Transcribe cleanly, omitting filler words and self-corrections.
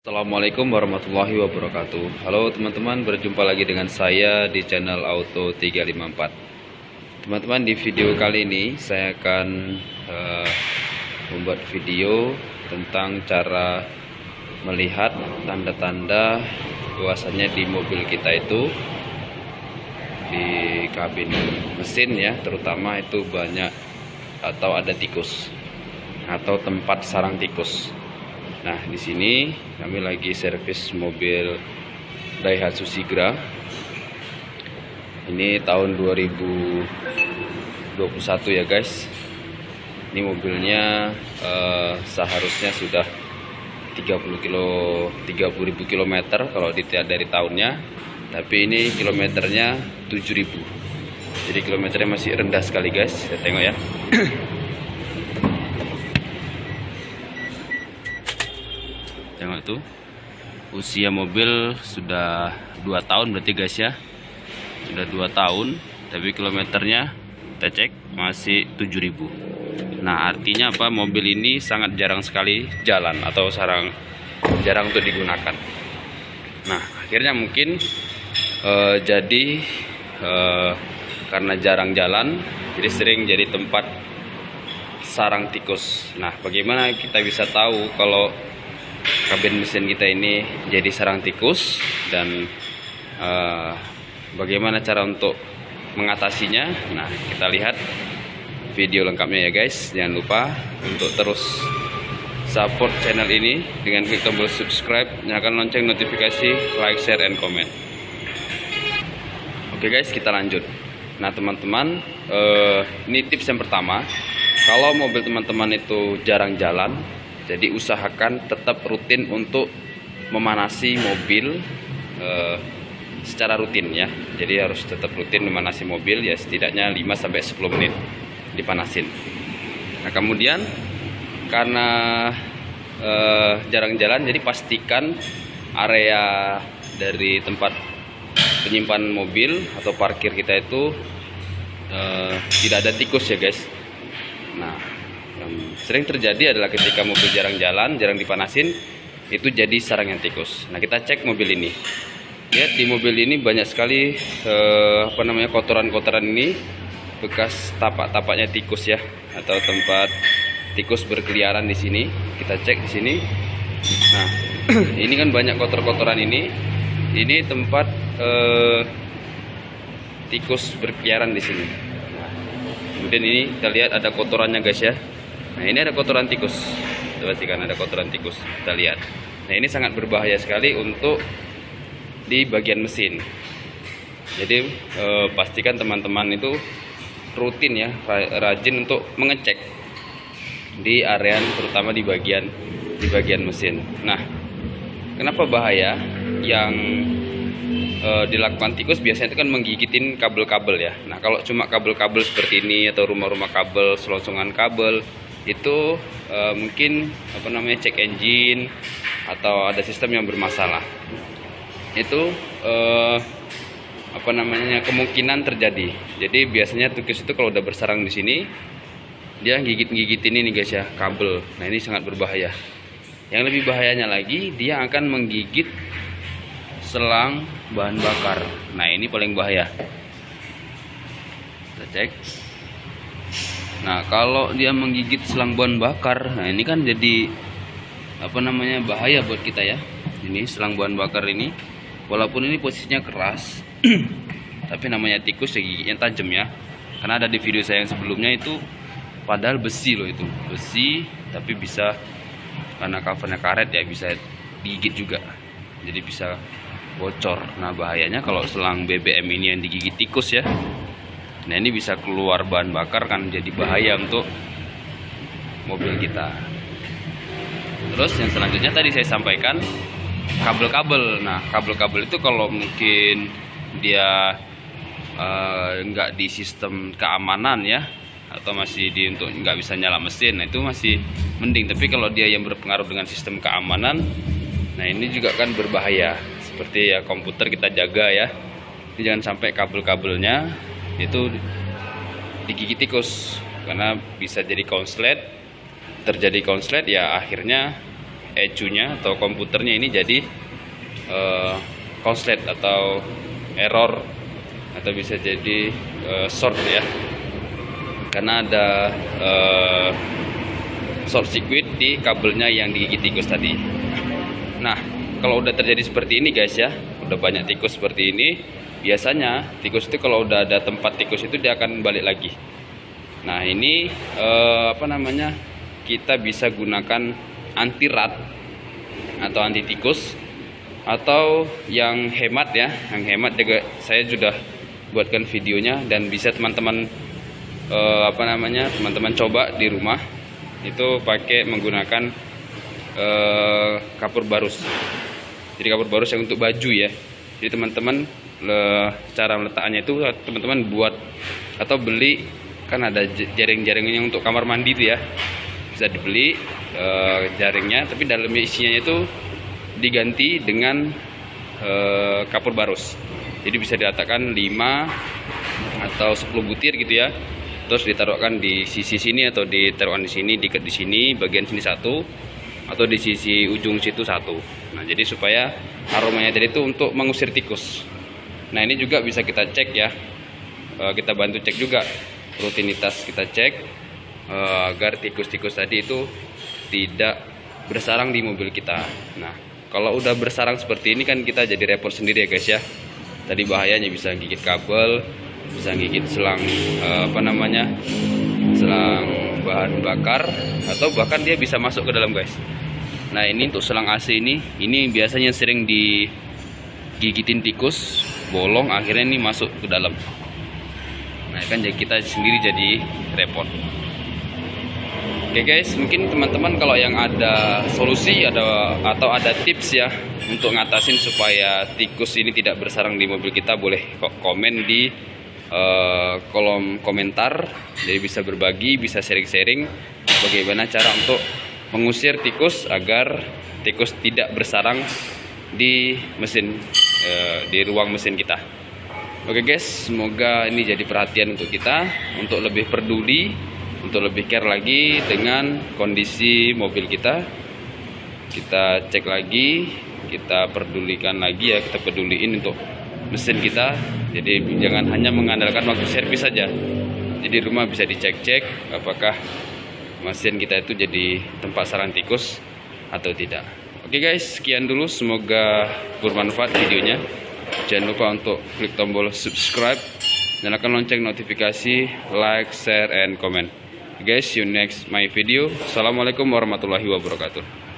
Assalamualaikum warahmatullahi wabarakatuh. Halo teman-teman, berjumpa lagi dengan saya di channel Auto 354. Teman-teman, di video kali ini saya akan membuat video tentang cara melihat tanda-tanda bahwasanya di mobil kita itu, di kabin mesin ya, terutama itu banyak atau ada tikus atau tempat sarang tikus. Nah, di sini kami lagi servis mobil Daihatsu Sigra. Ini tahun 2021 ya guys. Ini mobilnya seharusnya sudah 30.000 km kalau dilihat dari tahunnya. Tapi ini kilometernya 7.000. Jadi kilometernya masih rendah sekali guys. Saya tengok ya. Tengok tuh, usia mobil sudah 2 tahun berarti guys ya. Sudah 2 tahun, tapi kilometernya kita cek masih 7.000. Nah, artinya apa? Mobil ini sangat jarang sekali jalan atau jarang untuk digunakan. Nah, akhirnya mungkin karena jarang jalan, jadi sering jadi tempat sarang tikus. Nah, bagaimana kita bisa tahu kalau kabin mesin kita ini jadi sarang tikus, dan bagaimana cara untuk mengatasinya? Nah, kita lihat video lengkapnya ya guys. Jangan lupa untuk terus support channel ini dengan klik tombol subscribe, nyalakan lonceng notifikasi, like, share, and comment. Oke guys, kita lanjut. Nah teman-teman, ini tips yang pertama. Kalau mobil teman-teman itu jarang jalan, jadi usahakan tetap rutin untuk memanasi mobil secara rutin ya. Jadi harus tetap rutin memanasi mobil ya, setidaknya 5-10 menit dipanasin. Nah kemudian karena jarang jalan, jadi pastikan area dari tempat penyimpanan mobil atau parkir kita itu tidak ada tikus ya guys. Nah, sering terjadi adalah ketika mobil jarang jalan, jarang dipanasin, itu jadi sarangnya tikus. Nah, kita cek mobil ini. Lihat di mobil ini banyak sekali kotoran-kotoran ini, bekas tapak-tapaknya tikus ya, atau tempat tikus berkeliaran di sini. Kita cek di sini. Nah, ini kan banyak kotor-kotoran ini. Ini tempat tikus berkeliaran di sini. Nah, kemudian ini kita lihat ada kotorannya guys ya. Nah, ini ada kotoran tikus. Perhatikan, ada kotoran tikus. Kita lihat. Nah, ini sangat berbahaya sekali untuk di bagian mesin. Jadi pastikan teman-teman itu rutin ya, rajin untuk mengecek di area, terutama di bagian mesin. Nah, kenapa bahaya? Yang dilakukan tikus biasanya itu kan menggigitin kabel-kabel ya. Nah, kalau cuma kabel-kabel seperti ini atau rumah-rumah kabel, selonjongan kabel, itu mungkin cek engine atau ada sistem yang bermasalah. Itu kemungkinan terjadi. Jadi biasanya tikus itu kalau udah bersarang di sini, dia gigit-gigitin ini guys ya, kabel. Nah, ini sangat berbahaya. Yang lebih bahayanya lagi, dia akan menggigit selang bahan bakar. Nah, ini paling bahaya. Kita cek. Nah, kalau dia menggigit selang bahan bakar, nah ini kan jadi bahaya buat kita ya. Ini selang bahan bakar ini, walaupun ini posisinya keras, tapi namanya tikus ya, gigitnya tajam ya. Karena ada di video saya yang sebelumnya itu, padahal besi loh itu, besi, tapi bisa karena covernya karet ya, bisa digigit juga. Jadi bisa bocor. Nah, bahayanya kalau selang BBM ini yang digigit tikus ya. Nah, ini bisa keluar bahan bakar, kan jadi bahaya untuk mobil kita. Terus yang selanjutnya tadi saya sampaikan kabel-kabel. Nah, kabel-kabel itu kalau mungkin dia nggak di sistem keamanan ya, atau masih untuk nggak bisa nyala mesin, nah itu masih mending. Tapi kalau dia yang berpengaruh dengan sistem keamanan, nah ini juga kan berbahaya. Seperti ya komputer kita jaga ya, ini jangan sampai kabel-kabelnya itu digigit tikus, karena bisa jadi konslet. Terjadi konslet ya, akhirnya ECU-nya atau komputernya ini jadi konslet atau error, atau bisa jadi short ya, karena ada short circuit di kabelnya yang digigit tikus tadi. Nah, kalau udah terjadi seperti ini guys ya, udah banyak tikus seperti ini, biasanya tikus itu kalau udah ada tempat tikus itu dia akan balik lagi. Nah ini kita bisa gunakan anti rat atau anti tikus, atau yang hemat ya, yang hemat juga saya sudah buatkan videonya, dan bisa teman-teman teman-teman coba di rumah itu pakai menggunakan kapur barus. Jadi kapur barus yang untuk baju ya. Jadi teman-teman cara meletakkannya itu teman-teman buat atau beli, kan ada jaring-jaringnya untuk kamar mandi itu ya, bisa dibeli jaringnya, tapi dalamnya isinya itu diganti dengan kapur barus. Jadi bisa diletakkan 5 atau 10 butir gitu ya, terus ditaruhkan di sisi sini atau ditaruhkan di sini, diikat di sini bagian sini satu, atau di sisi ujung situ satu. Nah jadi supaya aromanya tadi itu untuk mengusir tikus. Nah ini juga bisa kita cek ya, kita bantu cek juga, rutinitas kita cek agar tikus-tikus tadi itu tidak bersarang di mobil kita. Nah kalau udah bersarang seperti ini kan kita jadi repot sendiri ya guys ya. Tadi bahayanya bisa gigit kabel, bisa gigit selang selang bahan bakar, atau bahkan dia bisa masuk ke dalam guys. Nah ini untuk selang AC ini biasanya sering digigitin tikus, bolong, akhirnya ini masuk ke dalam. Nah kan jadi kita sendiri jadi repot. Oke guys, mungkin teman-teman kalau yang ada solusi atau ada tips ya untuk ngatasin supaya tikus ini tidak bersarang di mobil kita, boleh komen di kolom komentar. Jadi bisa berbagi, bisa sharing-sharing bagaimana cara untuk mengusir tikus agar tikus tidak bersarang di mesin, di ruang mesin kita. Oke guys, semoga ini jadi perhatian untuk kita, untuk lebih peduli, untuk lebih care lagi dengan kondisi mobil kita. Kita cek lagi, kita pedulikan lagi ya, kita peduliin untuk mesin kita. Jadi jangan hanya mengandalkan waktu servis saja. Jadi rumah bisa dicek-cek apakah mesin kita itu jadi tempat sarang tikus atau tidak. Oke guys, sekian dulu, semoga bermanfaat videonya. Jangan lupa untuk klik tombol subscribe, nyalakan lonceng notifikasi, like, share, and comment. Guys, see you next my video. Assalamualaikum warahmatullahi wabarakatuh.